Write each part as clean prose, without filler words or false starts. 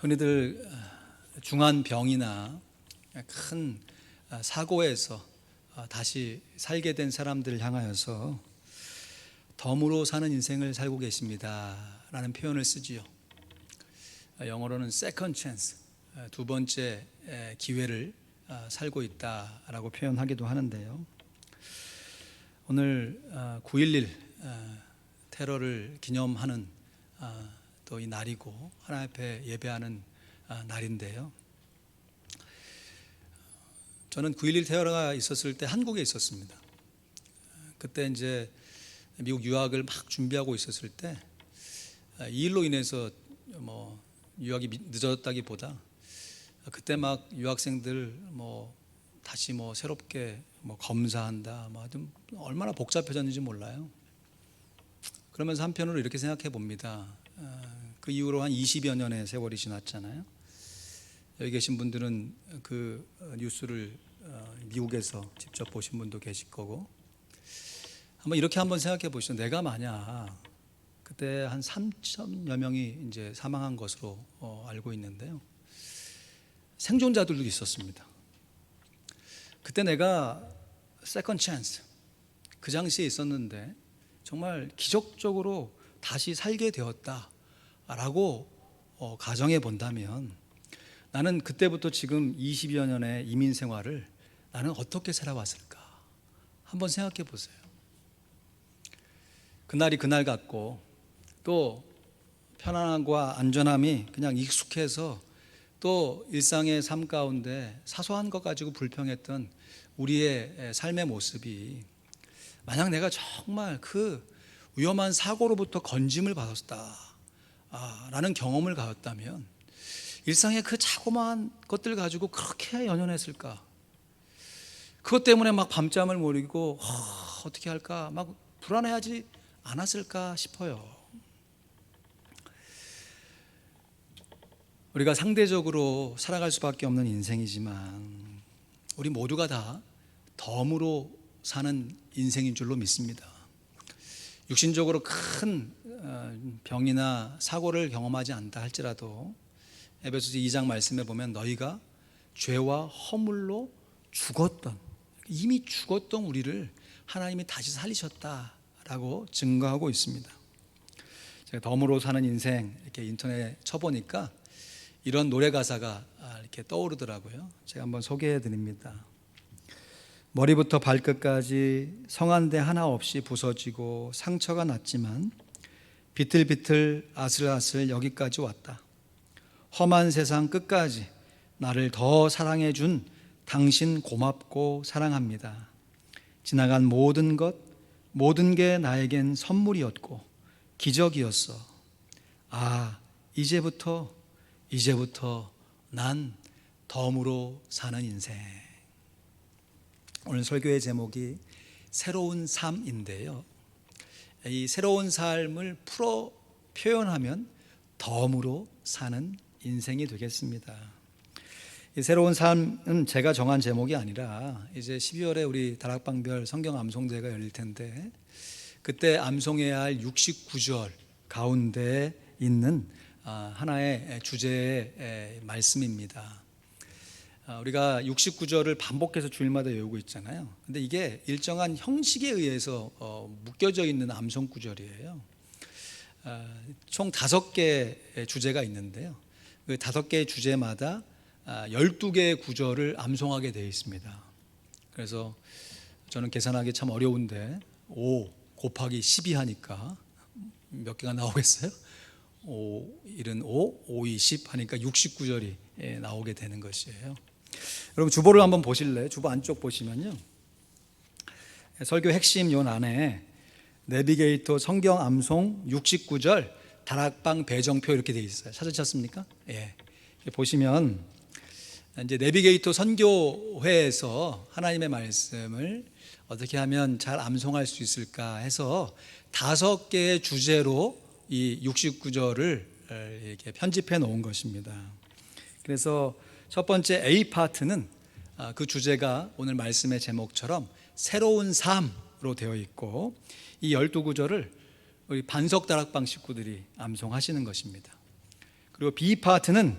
흔히들 중한 병이나 큰 사고에서 다시 살게 된 사람들을 향하여서 덤으로 사는 인생을 살고 계십니다 라는 표현을 쓰지요. 영어로는 second chance, 두 번째 기회를 살고 있다라고 표현하기도 하는데요. 오늘 9.11 테러를 기념하는 또 이 날이고 하나님 앞에 예배하는 날인데요. 저는 9.11 테러가 있었을 때 한국에 있었습니다. 그때 이제 미국 유학을 막 준비하고 있었을 때 이 일로 인해서 뭐 유학이 늦어졌다기보다 그때 막 유학생들 다시 새롭게 검사한다, 하여튼 얼마나 복잡해졌는지 몰라요. 그러면서 한편으로 이렇게 생각해 봅니다. 그 이후로 한 20여 년의 세월이 지났잖아요. 여기 계신 분들은 그 뉴스를 미국에서 직접 보신 분도 계실 거고, 한번 생각해 보시죠. 내가 만약 그때 한 3천여 명이 이제 사망한 것으로 알고 있는데요. 생존자들도 있었습니다. 그때 내가 세컨드 찬스 그 당시에 있었는데 정말 기적적으로 다시 살게 되었다라고 가정해 본다면 나는 그때부터 지금 20여 년의 이민 생활을 나는 어떻게 살아왔을까? 한번 생각해 보세요. 그날이 그날 같고 또 편안함과 안전함이 그냥 익숙해서 또 일상의 삶 가운데 사소한 것 가지고 불평했던 우리의 삶의 모습이 만약 내가 정말 그 위험한 사고로부터 건짐을 받았다 라는 경험을 가졌다면 일상의 그 자그마한 것들 가지고 그렇게 연연했을까? 그것 때문에 막 밤잠을 못 이루고 어떻게 할까? 막 불안해하지 않았을까 싶어요. 우리가 상대적으로 살아갈 수밖에 없는 인생이지만 우리 모두가 다 덤으로 사는 인생인 줄로 믿습니다. 육신적으로 큰 병이나 사고를 경험하지 않다 할지라도 에베소서 2장 말씀에 보면 너희가 죄와 허물로 죽었던, 이미 죽었던 우리를 하나님이 다시 살리셨다라고 증거하고 있습니다. 제가 덤으로 사는 인생 이렇게 인터넷에 쳐보니까 이런 노래 가사가 이렇게 떠오르더라고요. 제가 한번 소개해 드립니다. 머리부터 발끝까지 성한데 하나 없이 부서지고 상처가 났지만 비틀비틀 아슬아슬 여기까지 왔다. 험한 세상 끝까지 나를 더 사랑해 준 당신 고맙고 사랑합니다. 지나간 모든 것, 모든 게 나에겐 선물이었고 기적이었어. 이제부터 난 덤으로 사는 인생. 오늘 설교의 제목이 새로운 삶인데요. 이 새로운 삶을 풀어 표현하면 덤으로 사는 인생이 되겠습니다. 이 새로운 삶은 제가 정한 제목이 아니라 이제 12월에 우리 다락방별 성경 암송대가 열릴 텐데 그때 암송해야 할 69절 가운데 있는 하나의 주제의 말씀입니다. 우리가 69절을 반복해서 주일마다 외우고 있잖아요. 근데 이게 일정한 형식에 의해서 묶여져 있는 암송 구절이에요. 총 5개의 주제가 있는데요. 그 5개의 주제마다 12개의 구절을 암송하게 되어 있습니다. 그래서 저는 계산하기 참 어려운데 5 곱하기 12 하니까 몇 개가 나오겠어요? 5, 1은 5, 5, 2, 10 하니까 69절이 나오게 되는 것이에요. 여러분 주보를 한번 보실래요? 주보 안쪽 보시면요, 설교 핵심 요 안에 내비게이터 성경 암송 69절 다락방 배정표 이렇게 되어 있어요. 찾으셨습니까? 예. 보시면 이제 내비게이터 선교회에서 하나님의 말씀을 어떻게 하면 잘 암송할 수 있을까 해서 5개의 주제로 이 69절을 이렇게 편집해 놓은 것입니다. 그래서 첫 번째 A 파트는 그 주제가 오늘 말씀의 제목처럼 새로운 삶으로 되어 있고 이 12구절을 우리 반석 다락방 식구들이 암송하시는 것입니다. 그리고 B 파트는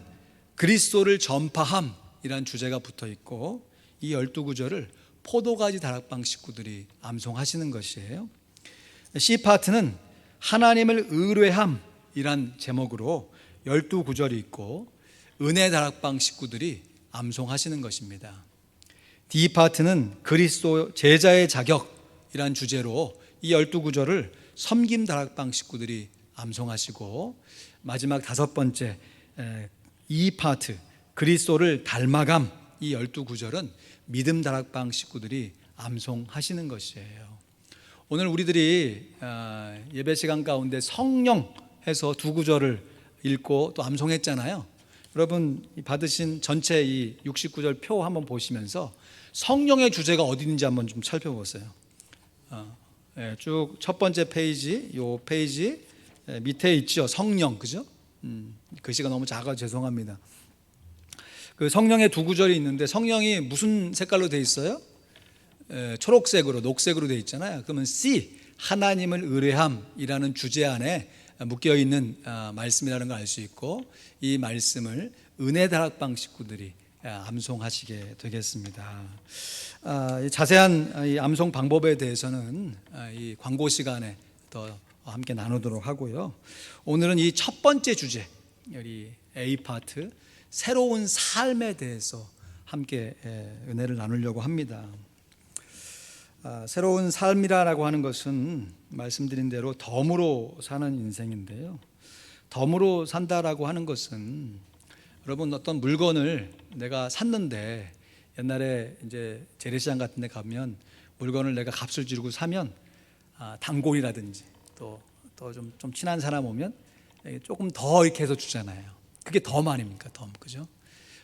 그리스도를 전파함이란 주제가 붙어 있고, 이 12구절을 포도가지 다락방 식구들이 암송하시는 것이에요. C파트는 하나님을 의뢰함이란 제목으로 12구절이 있고, 은혜 다락방 식구들이 암송하시는 것입니다. D파트는 그리스도 제자의 자격이란 주제로 이 12구절을 섬김 다락방 식구들이 암송하시고, 마지막 5번째 E파트 그리스도를 닮아감, 이 12구절은 믿음 다락방 식구들이 암송하시는 것이에요. 오늘 우리들이 예배 시간 가운데 성령 해서 2구절을 읽고 또 암송했잖아요. 여러분 받으신 전체 이 69절 표 한번 보시면서 성령의 주제가 어디 있는지 한번 좀 살펴보세요. 쭉 첫 번째 페이지, 요 페이지 밑에 있죠. 성령, 그죠? 글씨가 너무 작아 죄송합니다. 그 성령의 2구절이 있는데, 성령이 무슨 색깔로 되어 있어요? 초록색으로, 녹색으로 되어 있잖아요. 그러면 C, 하나님을 의뢰함이라는 주제 안에 묶여 있는 말씀이라는 걸 알 수 있고, 이 말씀을 은혜 다락방 식구들이 암송하시게 되겠습니다. 자세한 이 암송 방법에 대해서는 이 광고 시간에 더 함께 나누도록 하고요. 오늘은 이 첫 번째 주제, 우리 A 파트 새로운 삶에 대해서 함께 은혜를 나누려고 합니다. 새로운 삶이라고 하는 것은 말씀드린 대로 덤으로 사는 인생인데요. 덤으로 산다라고 하는 것은, 여러분 어떤 물건을 내가 샀는데, 옛날에 이제 재래시장 같은 데 가면 물건을 내가 값을 지르고 사면 단골이라든지 또 좀 친한 사람 오면 조금 더 이렇게 해서 주잖아요. 그게 덤 아닙니까? 덤, 그죠?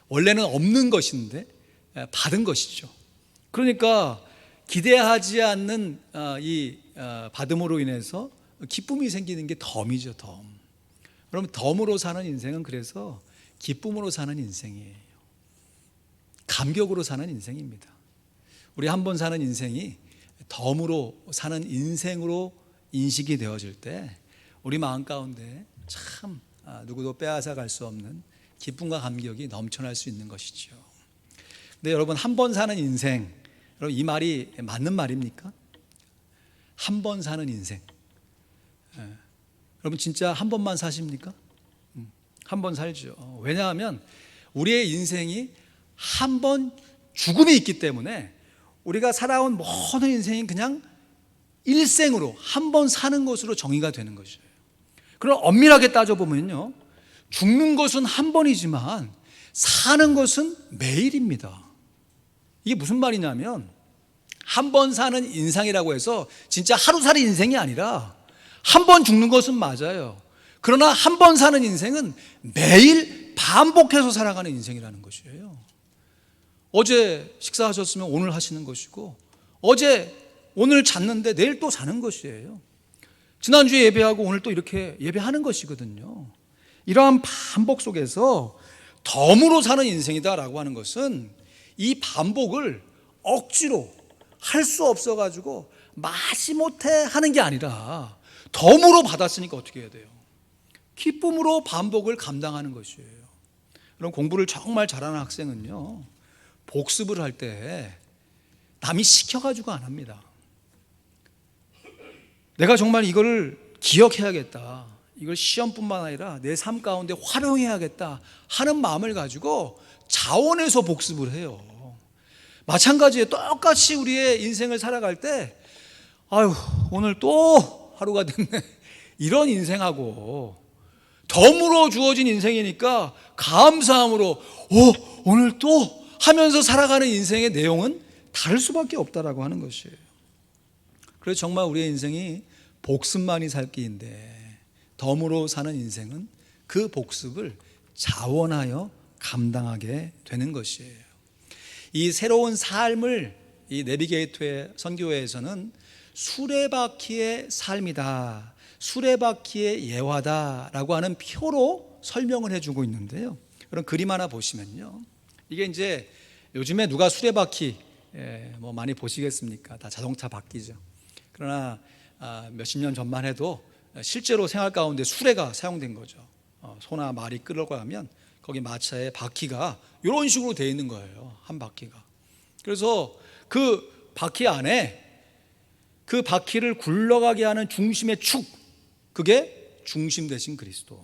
원래는 없는 것인데 받은 것이죠. 그러니까 기대하지 않는 이 받음으로 인해서 기쁨이 생기는 게 덤이죠. 덤. 여러분 덤으로 사는 인생은 그래서 기쁨으로 사는 인생이에요. 감격으로 사는 인생입니다. 우리 한 번 사는 인생이 덤으로 사는 인생으로 인식이 되어질 때 우리 마음 가운데 참 누구도 빼앗아 갈 수 없는 기쁨과 감격이 넘쳐날 수 있는 것이죠. 근데 여러분 한 번 사는 인생, 여러분 이 말이 맞는 말입니까? 한 번 사는 인생. 여러분 진짜 한 번만 사십니까? 한 번 살죠. 왜냐하면 우리의 인생이 한 번 죽음이 있기 때문에 우리가 살아온 모든 인생이 그냥 일생으로 한 번 사는 것으로 정의가 되는 것이에요. 그럼 엄밀하게 따져보면요, 죽는 것은 한 번이지만 사는 것은 매일입니다. 이게 무슨 말이냐면, 한 번 사는 인생이라고 해서 진짜 하루살이 인생이 아니라 한 번 죽는 것은 맞아요. 그러나 한 번 사는 인생은 매일 반복해서 살아가는 인생이라는 것이에요. 어제 식사하셨으면 오늘 하시는 것이고, 오늘 잤는데 내일 또 자는 것이에요. 지난주에 예배하고 오늘 또 이렇게 예배하는 것이거든요. 이러한 반복 속에서 덤으로 사는 인생이다라고 하는 것은 이 반복을 억지로 할 수 없어가지고 마지못해 하는 게 아니라 덤으로 받았으니까 어떻게 해야 돼요? 기쁨으로 반복을 감당하는 것이에요. 그럼 공부를 정말 잘하는 학생은요, 복습을 할 때 남이 시켜가지고 안 합니다. 내가 정말 이거를 기억해야겠다, 이걸 시험뿐만 아니라 내 삶 가운데 활용해야겠다 하는 마음을 가지고 자원해서 복습을 해요. 마찬가지에 똑같이 우리의 인생을 살아갈 때 아유 오늘 또 하루가 됐네 이런 인생하고 덤으로 주어진 인생이니까 감사함으로 오늘 또 하면서 살아가는 인생의 내용은 다를 수밖에 없다라고 하는 것이에요. 그래서 정말 우리의 인생이 복습만이 살 길인데, 덤으로 사는 인생은 그 복습을 자원하여 감당하게 되는 것이에요. 이 새로운 삶을 이 내비게이터의 선교회에서는 수레바퀴의 삶이다, 수레바퀴의 예화다라고 하는 표로 설명을 해주고 있는데요. 그런 그림 하나 보시면요, 이게 이제 요즘에 누가 수레바퀴 뭐 많이 보시겠습니까? 다 자동차 바뀌죠. 그러나 몇십 년 전만 해도 실제로 생활 가운데 수레가 사용된 거죠. 소나 말이 끌어가면 거기 마차의 바퀴가 이런 식으로 되어 있는 거예요. 한 바퀴가. 그래서 그 바퀴 안에 그 바퀴를 굴러가게 하는 중심의 축, 그게 중심 되신 그리스도.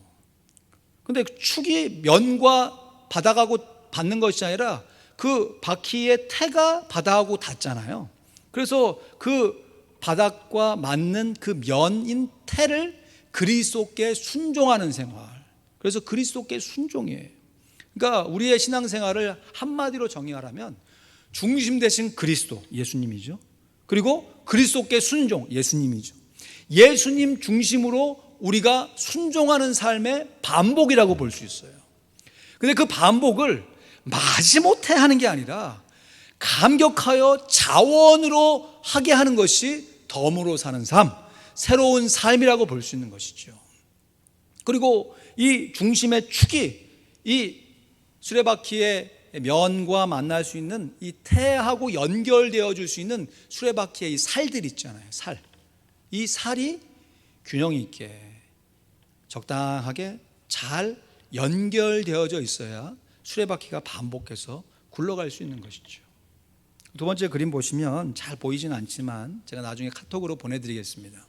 근데 축이 면과 바닥하고 닿는 것이 아니라 그 바퀴의 태가 바닥하고 닿잖아요. 그래서 그 바닥과 맞는 그 면인 태를 그리스도께 순종하는 생활. 그래서 그리스도께 순종이에요. 그러니까 우리의 신앙생활을 한마디로 정의하라면 중심 되신 그리스도, 예수님이죠. 그리고 그리스도께 순종, 예수님이죠. 예수님 중심으로 우리가 순종하는 삶의 반복이라고 볼 수 있어요. 근데 그 반복을 마지못해 하는 게 아니라 감격하여 자원으로 하게 하는 것이 덤으로 사는 삶, 새로운 삶이라고 볼 수 있는 것이죠. 그리고 이 중심의 축이 이 수레바퀴의 면과 만날 수 있는 이 태하고 연결되어 줄 수 있는 수레바퀴의 이 살들 있잖아요. 살. 이 살이 균형 있게 적당하게 잘 연결되어져 있어야 수레바퀴가 반복해서 굴러갈 수 있는 것이죠. 두 번째 그림 보시면 잘 보이진 않지만 제가 나중에 카톡으로 보내드리겠습니다.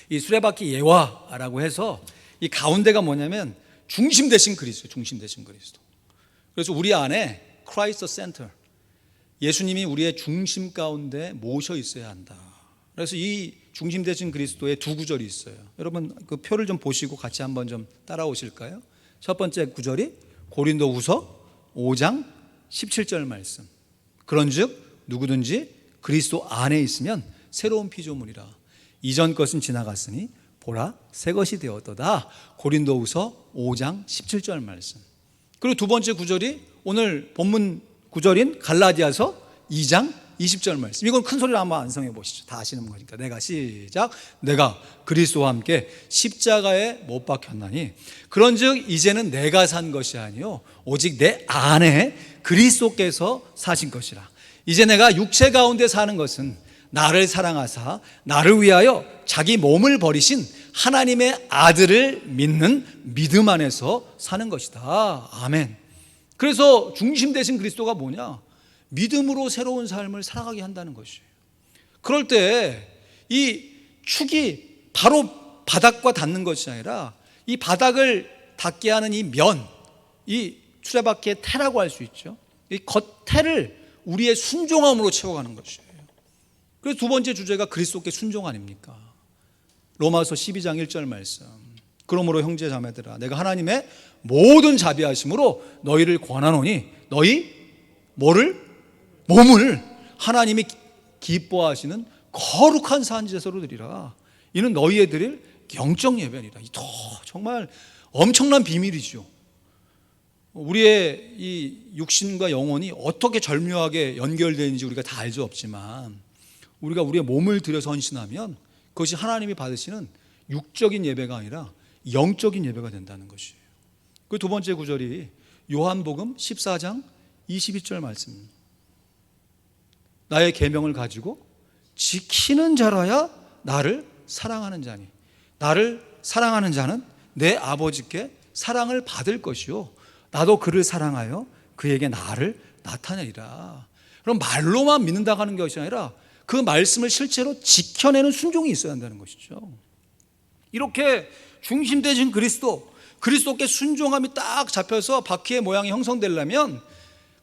이 수레바퀴 예화라고 해서 이 가운데가 뭐냐면 중심 되신 그리스도, 중심 되신 그리스도. 그래서 우리 안에 크라이스트 센터, 예수님이 우리의 중심 가운데 모셔 있어야 한다. 그래서 이 중심 되신 그리스도의 두 구절이 있어요. 여러분 그 표를 좀 보시고 같이 한번 좀 따라오실까요? 첫 번째 구절이 고린도후서 5장 17절 말씀. 그런즉 누구든지 그리스도 안에 있으면 새로운 피조물이라. 이전 것은 지나갔으니 보라 새 것이 되었도다. 고린도후서 5장 17절 말씀. 그리고 두 번째 구절이 오늘 본문 구절인 갈라디아서 2장 20절 말씀. 이건 큰 소리로 한번 완성해 보시죠. 다 아시는 거니까. 내가 시작. 내가 그리스도와 함께 십자가에 못 박혔나니 그런즉 이제는 내가 산 것이 아니요 오직 내 안에 그리스도께서 사신 것이라. 이제 내가 육체 가운데 사는 것은 나를 사랑하사 나를 위하여 자기 몸을 버리신 하나님의 아들을 믿는 믿음 안에서 사는 것이다. 아멘. 그래서 중심 되신 그리스도가 뭐냐? 믿음으로 새로운 삶을 살아가게 한다는 것이에요. 그럴 때 이 축이 바로 바닥과 닿는 것이 아니라 이 바닥을 닿게 하는 이 면, 이 수레바퀴의 태라고 할 수 있죠. 이 겉태를 우리의 순종함으로 채워가는 것이에요. 그래서 두 번째 주제가 그리스도께 순종 아닙니까? 로마서 12장 1절 말씀. 그러므로 형제 자매들아 내가 하나님의 모든 자비하심으로 너희를 권하노니 너희 뭐를? 몸을 하나님이 기뻐하시는 거룩한 산제사로 드리라. 이는 너희의 드릴 영적 예배니라. 정말 엄청난 비밀이죠. 우리의 이 육신과 영혼이 어떻게 절묘하게 연결되는지 우리가 다 알 수 없지만 우리가 우리의 몸을 들여서 헌신하면 그것이 하나님이 받으시는 육적인 예배가 아니라 영적인 예배가 된다는 것이에요. 그 두 번째 구절이 요한복음 14장 22절 말씀입니다. 나의 계명을 가지고 지키는 자라야 나를 사랑하는 자니 나를 사랑하는 자는 내 아버지께 사랑을 받을 것이요 나도 그를 사랑하여 그에게 나를 나타내리라. 그럼 말로만 믿는다고 하는 것이 아니라 그 말씀을 실제로 지켜내는 순종이 있어야 한다는 것이죠. 이렇게 중심되신 그리스도께 순종함이 딱 잡혀서 바퀴의 모양이 형성되려면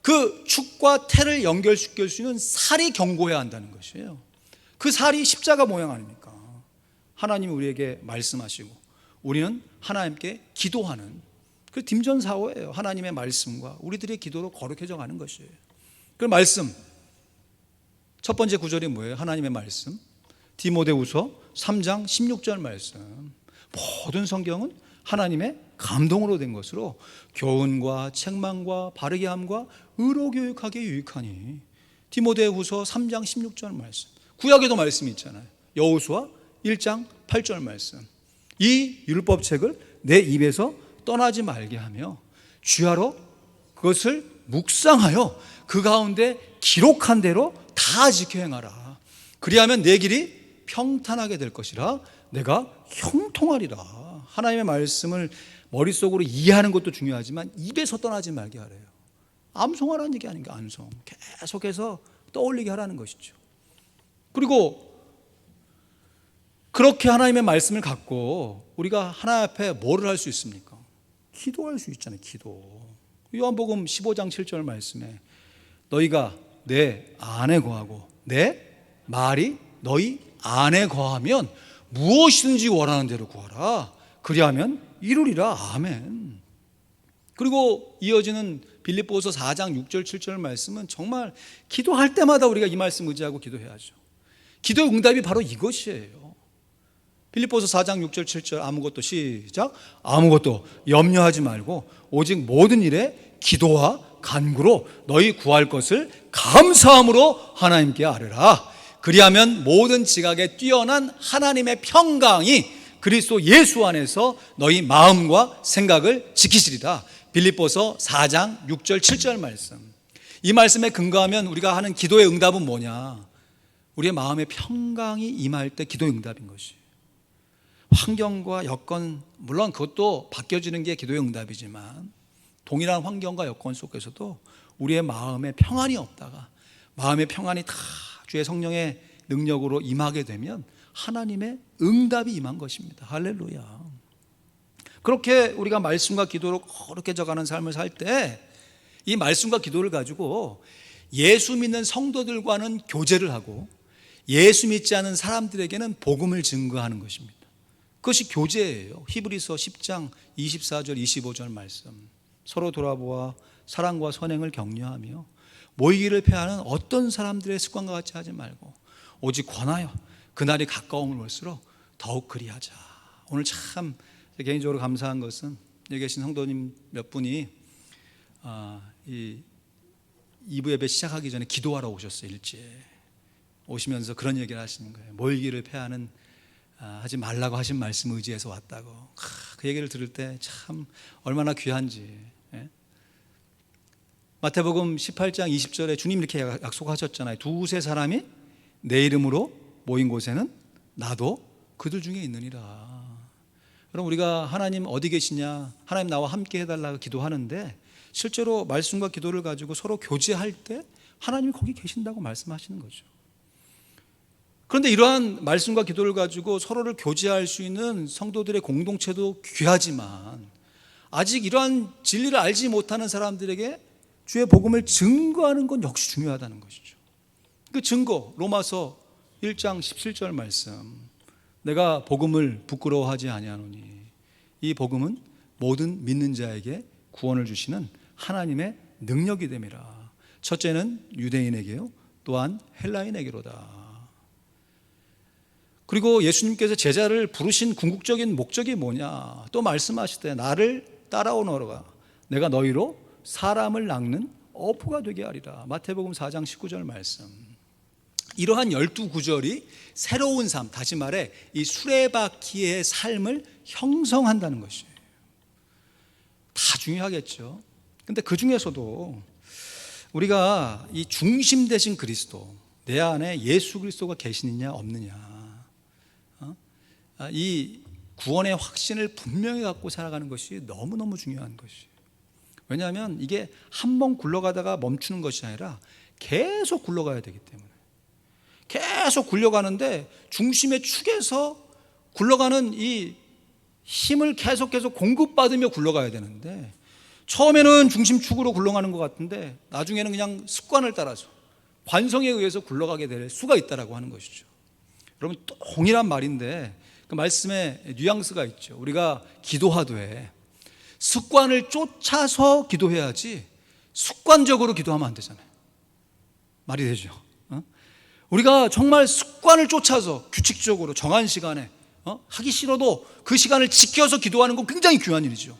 그 축과 태를 연결시킬 수 있는 살이 견고해야 한다는 것이에요. 그 살이 십자가 모양 아닙니까? 하나님이 우리에게 말씀하시고 우리는 하나님께 기도하는 그 dim전사호예요. 하나님의 말씀과 우리들의 기도로 거룩해져 가는 것이에요. 그 말씀 첫 번째 구절이 뭐예요? 하나님의 말씀. 디모데후서 3장 16절 말씀. 모든 성경은 하나님의 감동으로 된 것으로 교훈과 책망과 바르게 함과 의로 교육하기에 유익하니. 디모데후서 3장 16절 말씀. 구약에도 말씀이 있잖아요. 여호수아 1장 8절 말씀. 이 율법책을 내 입에서 떠나지 말게 하며 주야로 그것을 묵상하여 그 가운데 기록한 대로 다 지켜 행하라. 그리하면 내 길이 평탄하게 될 것이라 내가 형통하리라. 하나님의 말씀을 머릿속으로 이해하는 것도 중요하지만 입에서 떠나지 말게 하래요. 암송하라는 얘기 아닌가? 암송 계속해서 떠올리게 하라는 것이죠. 그리고 그렇게 하나님의 말씀을 갖고 우리가 하나님 앞에 뭐를 할 수 있습니까? 기도할 수 있잖아요. 기도. 요한복음 15장 7절 말씀에 너희가 내 안에 거하고 내 말이 너희 안에 거하면 무엇이든지 원하는 대로 구하라. 그리하면 이루리라. 아멘. 그리고 이어지는 빌립보서 4장 6절 7절 말씀은 정말 기도할 때마다 우리가 이 말씀 의지하고 기도해야죠. 기도의 응답이 바로 이것이에요. 빌립보서 4장 6절 7절 아무것도 시작 아무것도 염려하지 말고 오직 모든 일에 기도와 간구로 너희 구할 것을 감사함으로 하나님께 아뢰라. 그리하면 모든 지각에 뛰어난 하나님의 평강이 그리스도 예수 안에서 너희 마음과 생각을 지키시리라. 빌립보서 4장 6절 7절 말씀. 이 말씀에 근거하면 우리가 하는 기도의 응답은 뭐냐? 우리의 마음의 평강이 임할 때 기도의 응답인 것이. 환경과 여건, 물론 그것도 바뀌어지는 게 기도의 응답이지만 동일한 환경과 여건 속에서도 우리의 마음에 평안이 없다가 마음의 평안이 다 주의 성령의 능력으로 임하게 되면 하나님의 응답이 임한 것입니다. 할렐루야. 그렇게 우리가 말씀과 기도로 거룩해져 가는 삶을 살 때 이 말씀과 기도를 가지고 예수 믿는 성도들과는 교제를 하고 예수 믿지 않은 사람들에게는 복음을 증거하는 것입니다. 그것이 교제예요. 히브리서 10장 24절 25절 말씀. 서로 돌아보아 사랑과 선행을 격려하며 모이기를 패하는 어떤 사람들의 습관과 같이 하지 말고 오직 권하여 그날이 가까움을 볼수록 더욱 그리하자. 오늘 참 개인적으로 감사한 것은 여기 계신 성도님 몇 분이 이 2부 예배 시작하기 전에 기도하러 오셨어요. 일찍 오시면서 그런 얘기를 하시는 거예요. 모이기를 패하는 하지 말라고 하신 말씀 의지해서 왔다고. 그 얘기를 들을 때 참 얼마나 귀한지. 마태복음 18장 20절에 주님 이렇게 약속하셨잖아요. 두세 사람이 내 이름으로 모인 곳에는 나도 그들 중에 있느니라. 그럼 우리가 하나님 어디 계시냐, 하나님 나와 함께 해달라고 기도하는데 실제로 말씀과 기도를 가지고 서로 교제할 때 하나님이 거기 계신다고 말씀하시는 거죠. 그런데 이러한 말씀과 기도를 가지고 서로를 교제할 수 있는 성도들의 공동체도 귀하지만 아직 이러한 진리를 알지 못하는 사람들에게 주의 복음을 증거하는 건 역시 중요하다는 것이죠. 그 증거 로마서 1장 17절 말씀. 내가 복음을 부끄러워하지 아니하노니 이 복음은 모든 믿는 자에게 구원을 주시는 하나님의 능력이 됨이라. 첫째는 유대인에게요, 또한 헬라인에게로다. 그리고 예수님께서 제자를 부르신 궁극적인 목적이 뭐냐? 또 말씀하시되 나를 따라오너라 내가 너희로 사람을 낚는 어부가 되게 하리라. 마태복음 4장 19절 말씀. 이러한 12구절이 새로운 삶, 다시 말해 이 수레바퀴의 삶을 형성한다는 것이에요. 다 중요하겠죠. 근데 그 중에서도 우리가 이 중심 되신 그리스도, 내 안에 예수 그리스도가 계시느냐 없느냐, 이 구원의 확신을 분명히 갖고 살아가는 것이 너무너무 중요한 것이에요. 왜냐하면 이게 한 번 굴러가다가 멈추는 것이 아니라 계속 굴러가야 되기 때문에. 계속 굴러가는데 중심의 축에서 굴러가는 이 힘을 계속 공급받으며 굴러가야 되는데 처음에는 중심축으로 굴러가는 것 같은데 나중에는 그냥 습관을 따라서 관성에 의해서 굴러가게 될 수가 있다라고 하는 것이죠. 여러분, 동일한 말인데 그 말씀에 뉘앙스가 있죠. 우리가 기도하되 습관을 쫓아서 기도해야지 습관적으로 기도하면 안 되잖아요. 말이 되죠. 우리가 정말 습관을 쫓아서 규칙적으로 정한 시간에 하기 싫어도 그 시간을 지켜서 기도하는 건 굉장히 귀한 일이죠.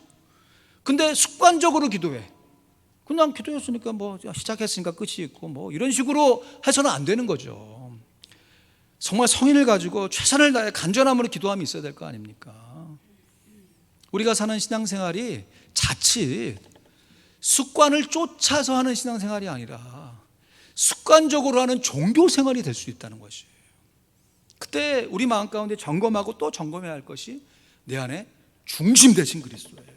근데 습관적으로 기도해. 그냥 기도했으니까 뭐 시작했으니까 끝이 있고 뭐 이런 식으로 해서는 안 되는 거죠. 정말 성인을 가지고 최선을 다해 간절함으로 기도함이 있어야 될 거 아닙니까? 우리가 사는 신앙생활이 자칫 습관을 쫓아서 하는 신앙생활이 아니라 습관적으로 하는 종교생활이 될 수 있다는 것이에요. 그때 우리 마음 가운데 점검하고 또 점검해야 할 것이 내 안에 중심 되신 그리스도예요.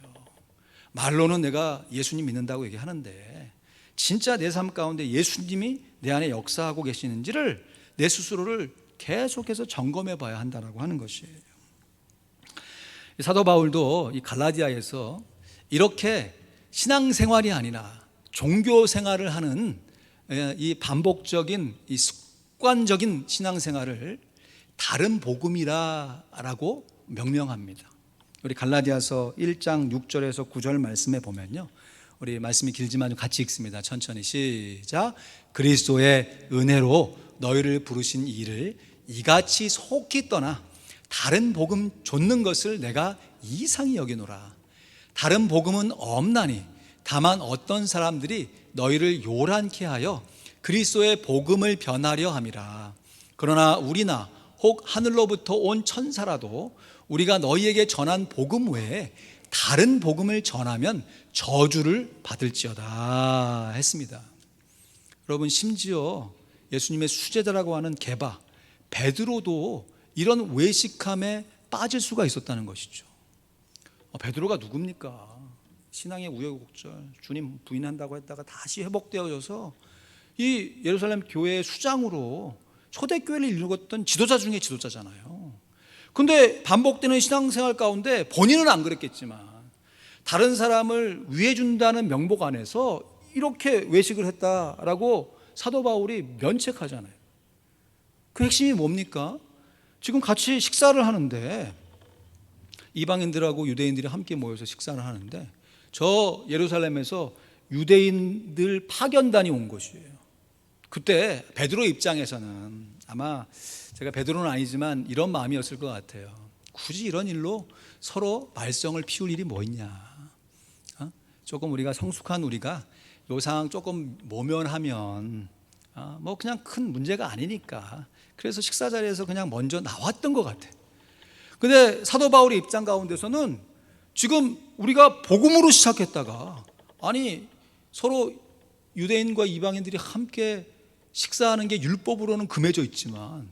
말로는 내가 예수님 믿는다고 얘기하는데 진짜 내 삶 가운데 예수님이 내 안에 역사하고 계시는지를 내 스스로를 계속해서 점검해 봐야 한다고 하는 것이에요. 사도 바울도 이 갈라디아에서 이렇게 신앙생활이 아니라 종교 생활을 하는 이 반복적인 이 습관적인 신앙생활을 다른 복음이라고 명명합니다. 우리 갈라디아서 1장 6절에서 9절 말씀에 보면요, 우리 말씀이 길지만 좀 같이 읽습니다. 천천히 시작. 그리스도의 은혜로 너희를 부르신 이를 이같이 속히 떠나 다른 복음 좇는 것을 내가 이상히 여기노라. 다른 복음은 없나니 다만 어떤 사람들이 너희를 요란케 하여 그리스도의 복음을 변하려 함이라. 그러나 우리나 혹 하늘로부터 온 천사라도 우리가 너희에게 전한 복음 외에 다른 복음을 전하면 저주를 받을지어다 했습니다. 여러분, 심지어 예수님의 수제자라고 하는 게바 베드로도 이런 외식함에 빠질 수가 있었다는 것이죠. 베드로가 누굽니까? 신앙의 우여곡절, 주님 부인한다고 했다가 다시 회복되어져서 이 예루살렘 교회의 수장으로 초대교회를 이루었던 지도자 중에 지도자잖아요. 근데 반복되는 신앙생활 가운데 본인은 안 그랬겠지만 다른 사람을 위해 준다는 명목 안에서 이렇게 외식을 했다라고 사도 바울이 면책하잖아요. 그 핵심이 뭡니까? 지금 같이 식사를 하는데 이방인들하고 유대인들이 함께 모여서 식사를 하는데 저 예루살렘에서 유대인들 파견단이 온 것이에요. 그때 베드로 입장에서는 아마 제가 베드로는 아니지만 이런 마음이었을 것 같아요. 굳이 이런 일로 서로 말썽을 피울 일이 뭐 있냐. 조금 우리가 성숙한 우리가 요 상황 조금 모면하면 뭐 그냥 큰 문제가 아니니까 그래서 식사 자리에서 그냥 먼저 나왔던 것 같아. 근데 사도 바울의 입장 가운데서는 지금 우리가 복음으로 시작했다가 아니 서로 유대인과 이방인들이 함께 식사하는 게 율법으로는 금해져 있지만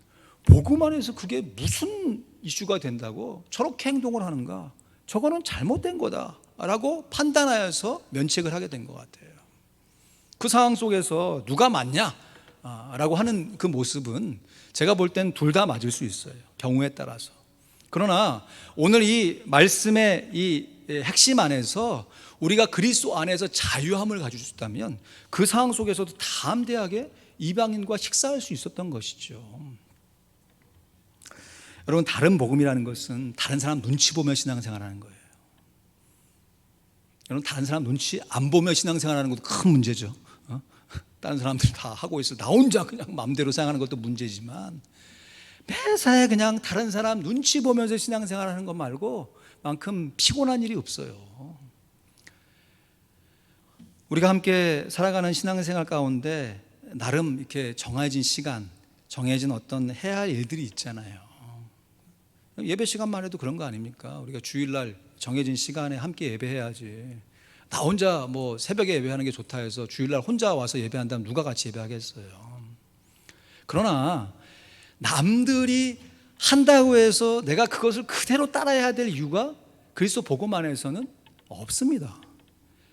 복음 안에서 그게 무슨 이슈가 된다고 저렇게 행동을 하는가? 저거는 잘못된 거다라고 판단하여서 면책을 하게 된 것 같아요. 그 상황 속에서 누가 맞냐? 라고 하는 그 모습은 제가 볼 땐 둘 다 맞을 수 있어요. 경우에 따라서. 그러나 오늘 이 말씀의 이 핵심 안에서 우리가 그리스도 안에서 자유함을 가질 수 있다면 그 상황 속에서도 담대하게 이방인과 식사할 수 있었던 것이죠. 여러분, 다른 복음이라는 것은 다른 사람 눈치 보며 신앙생활하는 거예요. 여러분, 다른 사람 눈치 안 보며 신앙생활하는 것도 큰 문제죠. 다른 사람들 다 하고 있어 나 혼자 그냥 마음대로 생각하는 것도 문제지만 매사에 그냥 다른 사람 눈치 보면서 신앙생활하는 것 말고 만큼 피곤한 일이 없어요. 우리가 함께 살아가는 신앙생활 가운데 나름 이렇게 정해진 시간, 정해진 어떤 해야 할 일들이 있잖아요. 예배 시간만 해도 그런 거 아닙니까? 우리가 주일날 정해진 시간에 함께 예배해야지. 나 혼자 뭐 새벽에 예배하는 게 좋다 해서 주일날 혼자 와서 예배한다면 누가 같이 예배하겠어요? 그러나 남들이 한다고 해서 내가 그것을 그대로 따라야 될 이유가 그리스도 복음 안에서는 없습니다.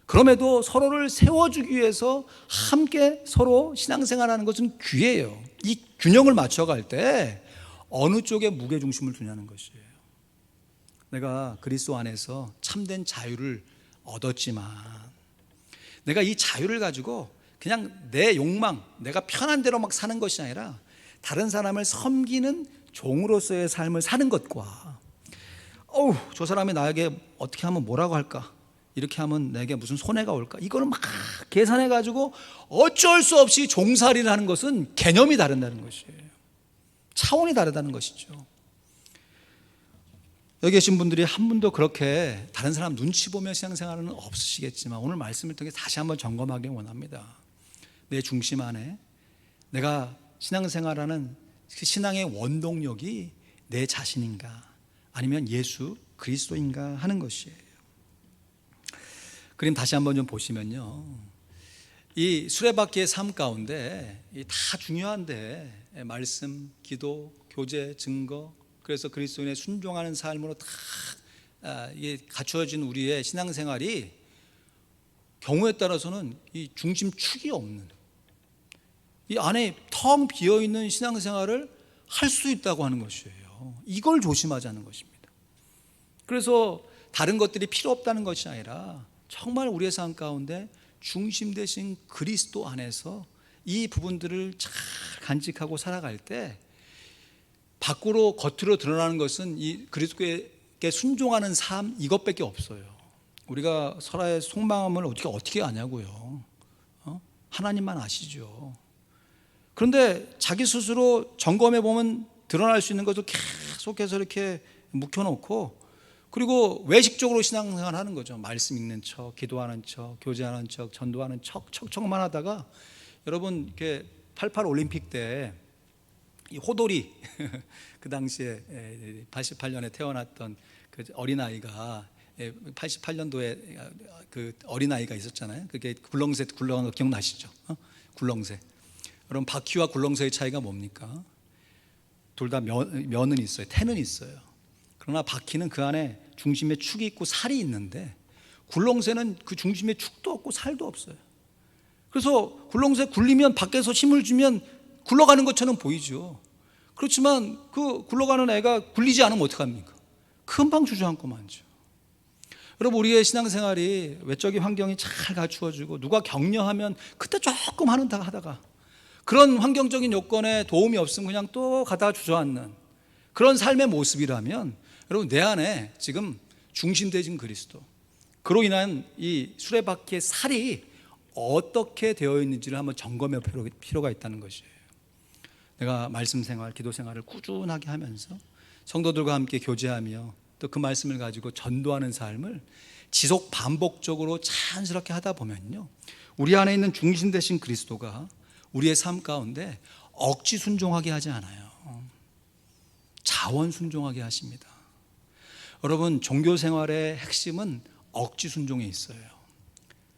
그럼에도 서로를 세워주기 위해서 함께 서로 신앙생활하는 것은 귀해요. 이 균형을 맞춰갈 때 어느 쪽에 무게중심을 두냐는 것이에요. 내가 그리스도 안에서 참된 자유를 얻었지만 내가 이 자유를 가지고 그냥 내 욕망, 내가 편한 대로 막 사는 것이 아니라 다른 사람을 섬기는 종으로서의 삶을 사는 것과 저 사람이 나에게 어떻게 하면 뭐라고 할까? 이렇게 하면 내게 무슨 손해가 올까? 이거를 막 계산해 가지고 어쩔 수 없이 종살이를 하는 것은 개념이 다르다는 것이에요. 차원이 다르다는 것이죠. 여기 계신 분들이 한 분도 그렇게 다른 사람 눈치 보며 신앙생활은 없으시겠지만 오늘 말씀을 통해 다시 한번 점검하기 원합니다. 내 중심 안에 내가 신앙생활하는 그 신앙의 원동력이 내 자신인가 아니면 예수 그리스도인가 하는 것이에요. 그림 다시 한번 좀 보시면요, 이 수레바퀴의 삶 가운데 다 중요한데 말씀, 기도, 교제, 증거, 그래서 그리스도인의 순종하는 삶으로 다 이게 갖추어진 우리의 신앙생활이 경우에 따라서는 이 중심축이 없는, 이 안에 텅 비어있는 신앙생활을 할 수 있다고 하는 것이에요. 이걸 조심하자는 것입니다. 그래서 다른 것들이 필요 없다는 것이 아니라 정말 우리의 삶 가운데 중심 되신 그리스도 안에서 이 부분들을 잘 간직하고 살아갈 때 밖으로 겉으로 드러나는 것은 이 그리스도께 순종하는 삶, 이것밖에 없어요. 우리가 서로의 속마음을 어떻게 아냐고요. 하나님만 아시죠. 그런데 자기 스스로 점검해 보면 드러날 수 있는 것을 계속해서 이렇게 묵혀놓고, 그리고 외식적으로 신앙생활 하는 거죠. 말씀 읽는 척, 기도하는 척, 교제하는 척, 전도하는 척만 하다가, 여러분 이렇게 88 올림픽 때 이 호돌이 그 당시에 88년에 태어났던 그 어린아이가, 88년도에 그 어린아이가 있었잖아요. 그게 굴렁쇠 굴러간 거 기억나시죠? 굴렁쇠. 여러분 바퀴와 굴렁쇠의 차이가 뭡니까? 둘 다 면은 있어요. 태는 있어요. 그러나 바퀴는 그 안에 중심에 축이 있고 살이 있는데, 굴렁쇠는 그 중심에 축도 없고 살도 없어요. 그래서 굴렁쇠 굴리면, 밖에서 힘을 주면 굴러가는 것처럼 보이죠. 그렇지만 그 굴러가는 애가 굴리지 않으면 어떡합니까? 금방 주저앉고 만죠. 여러분, 우리의 신앙생활이 외적인 환경이 잘 갖추어지고 누가 격려하면 그때 조금 하다가 그런 환경적인 요건에 도움이 없으면 그냥 또 가다가 주저앉는 그런 삶의 모습이라면, 여러분 내 안에 지금 중심되신 그리스도, 그로 인한 이 수레바퀴의 살이 어떻게 되어 있는지를 한번 점검해 볼 필요가 있다는 것이에요. 내가 말씀 생활, 기도 생활을 꾸준하게 하면서 성도들과 함께 교제하며 또 그 말씀을 가지고 전도하는 삶을 지속 반복적으로 자연스럽게 하다 보면요, 우리 안에 있는 중심 되신 그리스도가 우리의 삶 가운데 억지 순종하게 하지 않아요. 자원 순종하게 하십니다. 여러분, 종교 생활의 핵심은 억지 순종에 있어요.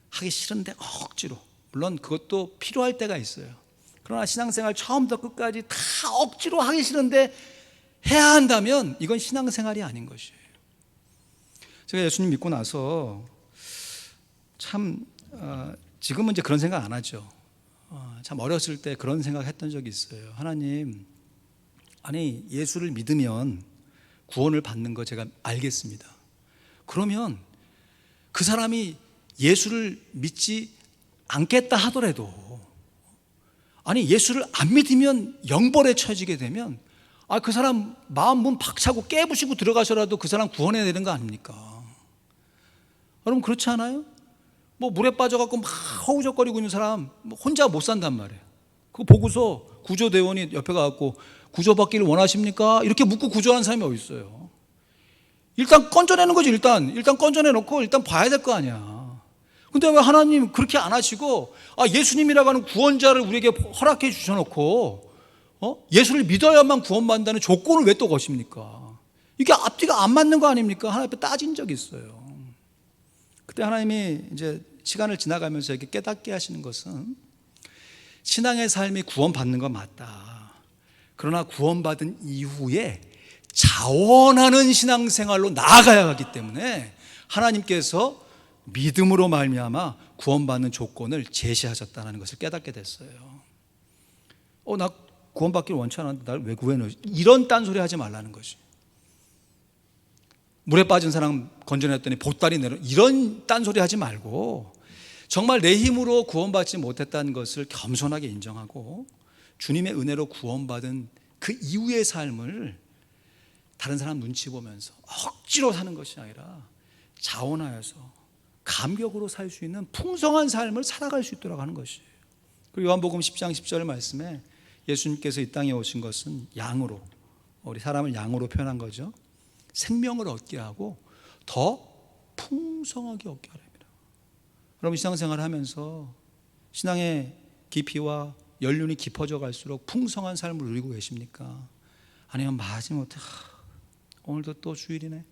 하기 싫은데 억지로, 물론 그것도 필요할 때가 있어요. 그러나 신앙생활 처음부터 끝까지 다 억지로 하기 싫은데 해야 한다면 이건 신앙생활이 아닌 것이에요. 제가 예수님 믿고 나서 참 지금은 이제 그런 생각 안 하죠. 참 어렸을 때 그런 생각 했던 적이 있어요. 하나님, 아니 예수를 믿으면 구원을 받는 거 제가 알겠습니다. 그러면 그 사람이 예수를 믿지 않겠다 하더라도, 아니 예수를 안 믿으면 영벌에 처지게 되면, 그 사람 마음 문 박차고 깨부시고 들어가셔라도 그 사람 구원해야 되는 거 아닙니까? 여러분 그렇지 않아요? 뭐 물에 빠져갖고 막 허우적거리고 있는 사람 혼자 못 산단 말이에요. 그거 보고서 구조대원이 옆에 가갖고 구조받기를 원하십니까? 이렇게 묻고 구조하는 사람이 어디 있어요? 일단 건져내는 거지. 일단 건져내놓고 일단 봐야 될 거 아니야. 근데 왜 하나님 그렇게 안 하시고 예수님이라고 하는 구원자를 우리에게 허락해 주셔놓고 예수를 믿어야만 구원받는다는 조건을 왜 또 거십니까? 이게 앞뒤가 안 맞는 거 아닙니까? 하나님 앞에 따진 적이 있어요. 그때 하나님이 이제 시간을 지나가면서 이렇게 깨닫게 하시는 것은, 신앙의 삶이 구원받는 건 맞다. 그러나 구원받은 이후에 자원하는 신앙생활로 나아가야 하기 때문에 하나님께서 믿음으로 말미암아 구원받는 조건을 제시하셨다는 것을 깨닫게 됐어요. 나 구원받기를 원치 않았는데 날 왜 구해놓으시? 이런 딴소리 하지 말라는 것이. 물에 빠진 사람 건져냈더니 보따리 내려, 이런 딴소리 하지 말고 정말 내 힘으로 구원받지 못했다는 것을 겸손하게 인정하고 주님의 은혜로 구원받은 그 이후의 삶을 다른 사람 눈치 보면서 억지로 사는 것이 아니라 자원하여서 감격으로 살 수 있는 풍성한 삶을 살아갈 수 있도록 하는 것이에요. 그리고 요한복음 10장 10절 말씀에 예수님께서 이 땅에 오신 것은 양으로, 우리 사람을 양으로 표현한 거죠. 생명을 얻게 하고 더 풍성하게 얻게 하랍니다. 여러분 신앙생활을 하면서 신앙의 깊이와 연륜이 깊어져 갈수록 풍성한 삶을 누리고 계십니까? 아니면 마지못해 오늘도 또 주일이네,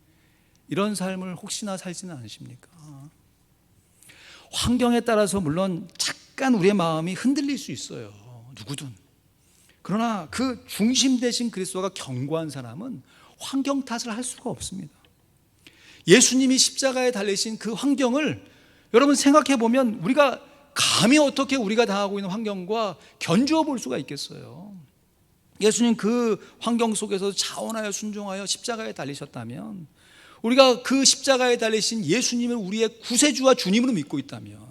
이런 삶을 혹시나 살지는 않으십니까? 환경에 따라서 물론 잠깐 우리의 마음이 흔들릴 수 있어요, 누구든. 그러나 그 중심 되신 그리스도가 견고한 사람은 환경 탓을 할 수가 없습니다. 예수님이 십자가에 달리신 그 환경을 여러분 생각해 보면 우리가 감히 어떻게 우리가 당하고 있는 환경과 견주어 볼 수가 있겠어요? 예수님 그 환경 속에서 자원하여 순종하여 십자가에 달리셨다면, 우리가 그 십자가에 달리신 예수님을 우리의 구세주와 주님으로 믿고 있다면,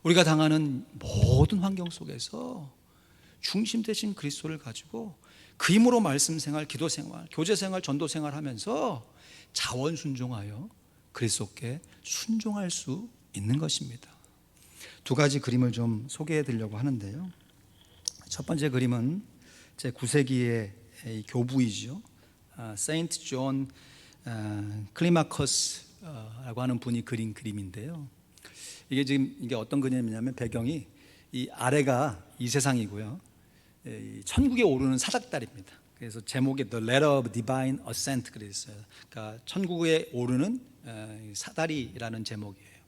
우리가 당하는 모든 환경 속에서 중심 되신 그리스도를 가지고 그 힘으로 말씀 생활, 기도 생활, 교제 생활, 전도 생활 하면서 자원 순종하여 그리스도께 순종할 수 있는 것입니다. 두 가지 그림을 좀 소개해 드리려고 하는데요. 첫 번째 그림은 제 9세기의 교부이죠. 세인트 존 클리마커스라고 하는 분이 그린 그림인데요. 이게 어떤 그림이냐면, 배경이 이 아래가 이 세상이고요, 천국에 오르는 사닥다리입니다. 그래서 제목이 The Ladder of Divine Ascent 그랬어요. 그러니까 천국에 오르는 사다리라는 제목이에요.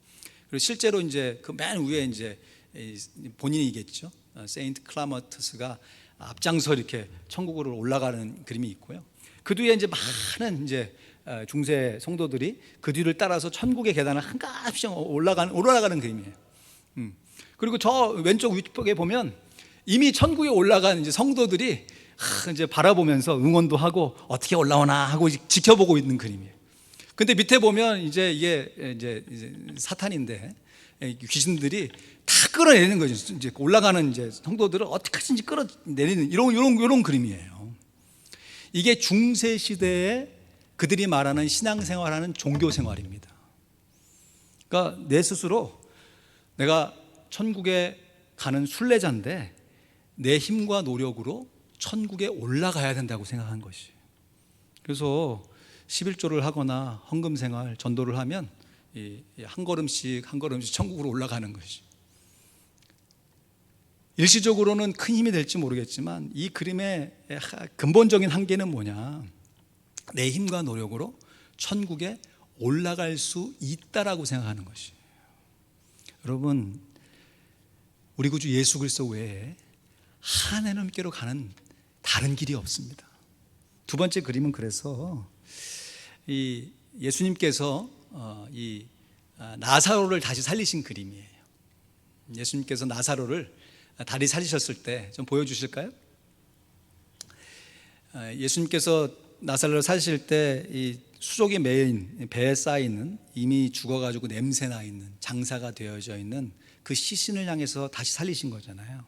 그리고 실제로 이제 그 맨 위에 이제 본인이겠죠. 세인트 클라머트스가 앞장서 이렇게 천국으로 올라가는 그림이 있고요. 그 뒤에 이제 많은 이제 중세 성도들이 그 뒤를 따라서 천국의 계단을 한 값씩 올라가는 그림이에요. 그리고 저 왼쪽 위쪽에 보면 이미 천국에 올라간 이제 성도들이 이제 바라보면서 응원도 하고 어떻게 올라오나 하고 지켜보고 있는 그림이에요. 근데 밑에 보면 이제 이게 이제 사탄인데, 귀신들이 다 끌어내리는 거죠. 이제 올라가는 이제 성도들을 어떻게든지 끌어내리는 이런 그림이에요. 이게 중세 시대에 그들이 말하는 신앙생활하는 종교생활입니다. 그러니까 내 스스로 내가 천국에 가는 순례자인데 내 힘과 노력으로 천국에 올라가야 된다고 생각한 것이. 그래서 11조를 하거나 헌금생활, 전도를 하면 한 걸음씩 천국으로 올라가는 것이. 일시적으로는 큰 힘이 될지 모르겠지만 이 그림의 근본적인 한계는 뭐냐, 내 힘과 노력으로 천국에 올라갈 수 있다라고 생각하는 것이. 여러분, 우리 구주 예수 그리스도 외에 하나님께로 가는 다른 길이 없습니다. 두 번째 그림은 그래서 이 예수님께서 이 나사로를 다시 살리신 그림이에요. 예수님께서 나사로를 다시 살리셨을 때 좀 보여주실까요? 예수님께서 나사로를 살리실 때 이 수족이 메인 배에 쌓이는, 이미 죽어가지고 냄새나 있는, 장사가 되어져 있는 그 시신을 향해서 다시 살리신 거잖아요.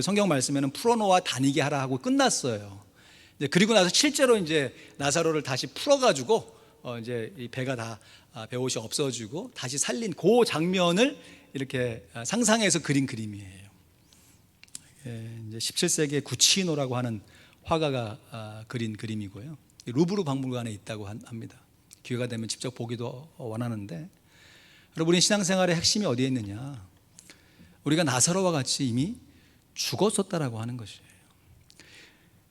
성경 말씀에는 풀어놓아 다니게 하라 하고 끝났어요. 그리고 나서 실제로 이제 나사로를 다시 풀어가지고 이제 이 배가 다 배옷이 없어지고 다시 살린 그 장면을 이렇게 상상해서 그린 그림이에요. 이제 17세기의 구치노라고 하는 화가가 그린 그림이고요. 루브르 박물관에 있다고 합니다. 기회가 되면 직접 보기도 원하는데, 여러분의 신앙생활의 핵심이 어디에 있느냐? 우리가 나사로와 같이 이미 죽었었다라고 하는 것이에요.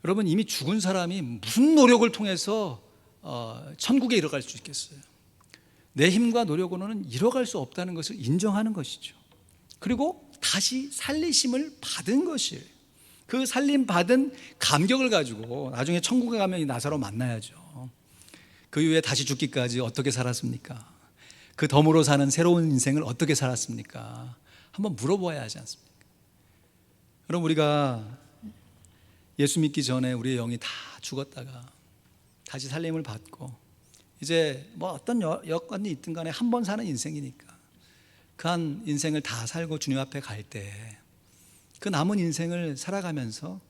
여러분, 이미 죽은 사람이 무슨 노력을 통해서 천국에 이뤄갈 수 있겠어요? 내 힘과 노력으로는 이뤄갈 수 없다는 것을 인정하는 것이죠. 그리고 다시 살리심을 받은 것이에요. 그 살림 받은 감격을 가지고 나중에 천국에 가면 이 나사로 만나야죠. 그 이후에 다시 죽기까지 어떻게 살았습니까? 그 덤으로 사는 새로운 인생을 어떻게 살았습니까? 한번 물어봐야 하지 않습니까? 여러분, 우리가 예수 믿기 전에 우리의 영이 다 죽었다가 다시 살림을 받고 이제 뭐 어떤 여건이 있든 간에 한 번 사는 인생이니까 그 한 인생을 다 살고 주님 앞에 갈 때 그 남은 인생을 살아가면서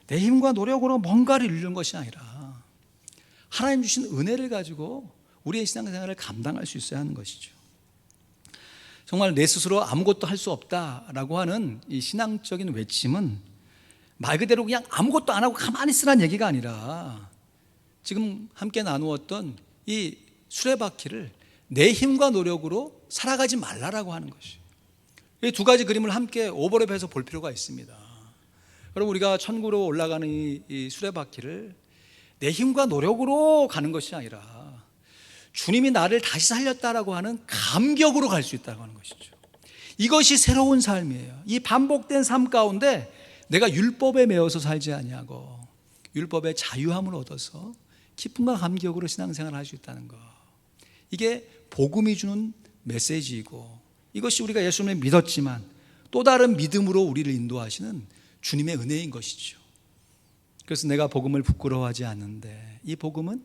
내 힘과 노력으로 뭔가를 이루는 것이 아니라 하나님 주신 은혜를 가지고 우리의 신앙생활을 감당할 수 있어야 하는 것이죠. 정말 내 스스로 아무것도 할 수 없다라고 하는 이 신앙적인 외침은 말 그대로 그냥 아무것도 안 하고 가만히 있으라는 얘기가 아니라 지금 함께 나누었던 이 수레바퀴를 내 힘과 노력으로 살아가지 말라라고 하는 것이. 이 두 가지 그림을 함께 오버랩해서 볼 필요가 있습니다. 여러분, 우리가 천국으로 올라가는 이 수레바퀴를 내 힘과 노력으로 가는 것이 아니라 주님이 나를 다시 살렸다라고 하는 감격으로 갈 수 있다고 하는 것이죠. 이것이 새로운 삶이에요. 이 반복된 삶 가운데 내가 율법에 매여서 살지 아니하고 율법의 자유함을 얻어서 기쁨과 감격으로 신앙생활을 할 수 있다는 것, 이게 복음이 주는 메시지이고, 이것이 우리가 예수님을 믿었지만 또 다른 믿음으로 우리를 인도하시는 주님의 은혜인 것이죠. 그래서 내가 복음을 부끄러워하지 않는데, 이 복음은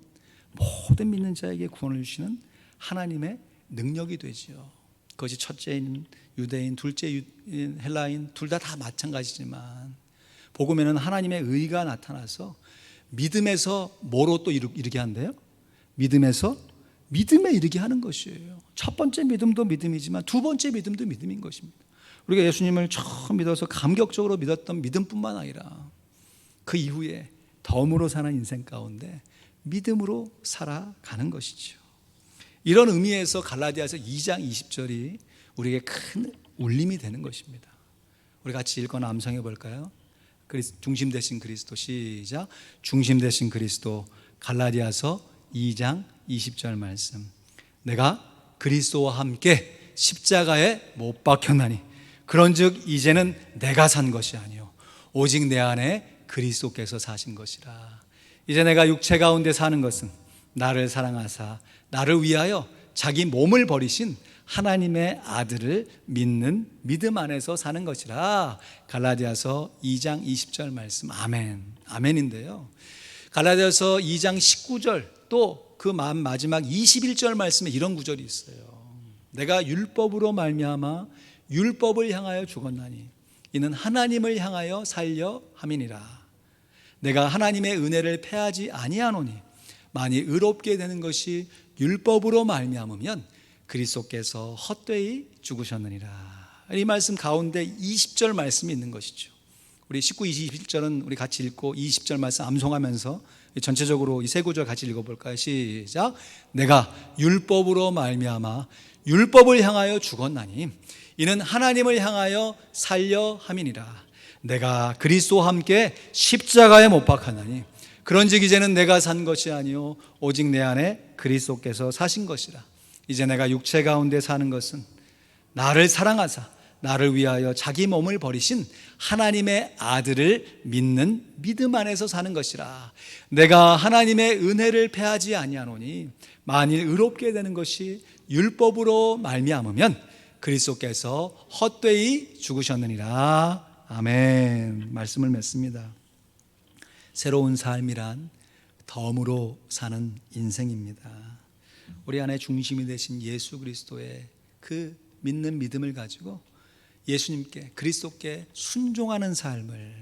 모든 믿는 자에게 구원을 주시는 하나님의 능력이 되지요. 그것이 첫째인 유대인, 둘째인 헬라인, 둘 다 마찬가지지만 복음에는 하나님의 의가 나타나서 믿음에서 뭐로 또 이르게 한대요? 믿음에서 믿음에 이르게 하는 것이에요. 첫 번째 믿음도 믿음이지만 두 번째 믿음도 믿음인 것입니다. 우리가 예수님을 처음 믿어서 감격적으로 믿었던 믿음뿐만 아니라 그 이후에 덤으로 사는 인생 가운데 믿음으로 살아가는 것이죠. 이런 의미에서 갈라디아서 2장 20절이 우리에게 큰 울림이 되는 것입니다. 우리 같이 읽거나 암송해 볼까요? 중심 되신 그리스도, 시작. 중심 되신 그리스도. 갈라디아서 2장 20절 말씀. 내가 그리스도와 함께 십자가에 못 박혔나니 그런즉 이제는 내가 산 것이 아니요 오직 내 안에 그리스도께서 사신 것이라. 이제 내가 육체 가운데 사는 것은 나를 사랑하사 나를 위하여 자기 몸을 버리신 하나님의 아들을 믿는 믿음 안에서 사는 것이라. 갈라디아서 2장 20절 말씀. 아멘. 아멘인데요, 갈라디아서 2장 19절 또 그 마지막 21절 말씀에 이런 구절이 있어요. 내가 율법으로 말미암아 율법을 향하여 죽었나니 이는 하나님을 향하여 살려 함이니라. 내가 하나님의 은혜를 패하지 아니하노니 만일 의롭게 되는 것이 율법으로 말미암으면 그리스도께서 헛되이 죽으셨느니라. 이 말씀 가운데 20절 말씀이 있는 것이죠. 우리 19, 21절은 우리 같이 읽고 20절 말씀 암송하면서 전체적으로 이 세 구절 같이 읽어볼까요? 시작. 내가 율법으로 말미암아 율법을 향하여 죽었나니 이는 하나님을 향하여 살려 함이니라. 내가 그리스도와 함께 십자가에 못 박혔나니 그런즉 이제는 내가 산 것이 아니요 오직 내 안에 그리스도께서 사신 것이라. 이제 내가 육체 가운데 사는 것은 나를 사랑하사 나를 위하여 자기 몸을 버리신 하나님의 아들을 믿는 믿음 안에서 사는 것이라. 내가 하나님의 은혜를 패하지 아니하노니 만일 의롭게 되는 것이 율법으로 말미암으면 그리스도께서 헛되이 죽으셨느니라. 아멘. 말씀을 맺습니다. 새로운 삶이란 덤으로 사는 인생입니다. 우리 안에 중심이 되신 예수 그리스도의 그 믿는 믿음을 가지고 예수님께, 그리스도께 순종하는 삶을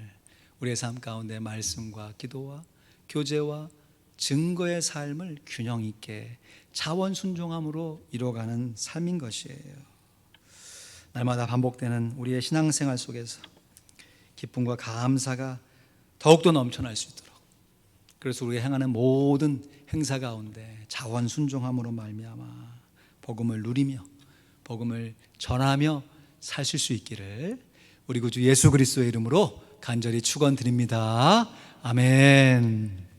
우리의 삶 가운데 말씀과 기도와 교제와 증거의 삶을 균형 있게 자원 순종함으로 이루어가는 삶인 것이에요. 날마다 반복되는 우리의 신앙생활 속에서 기쁨과 감사가 더욱더 넘쳐날 수 있도록, 그래서 우리가 행하는 모든 행사 가운데 자원 순종함으로 말미암아 복음을 누리며 복음을 전하며 사실 수 있기를 우리 구주 예수 그리스도의 이름으로 간절히 축원드립니다. 아멘.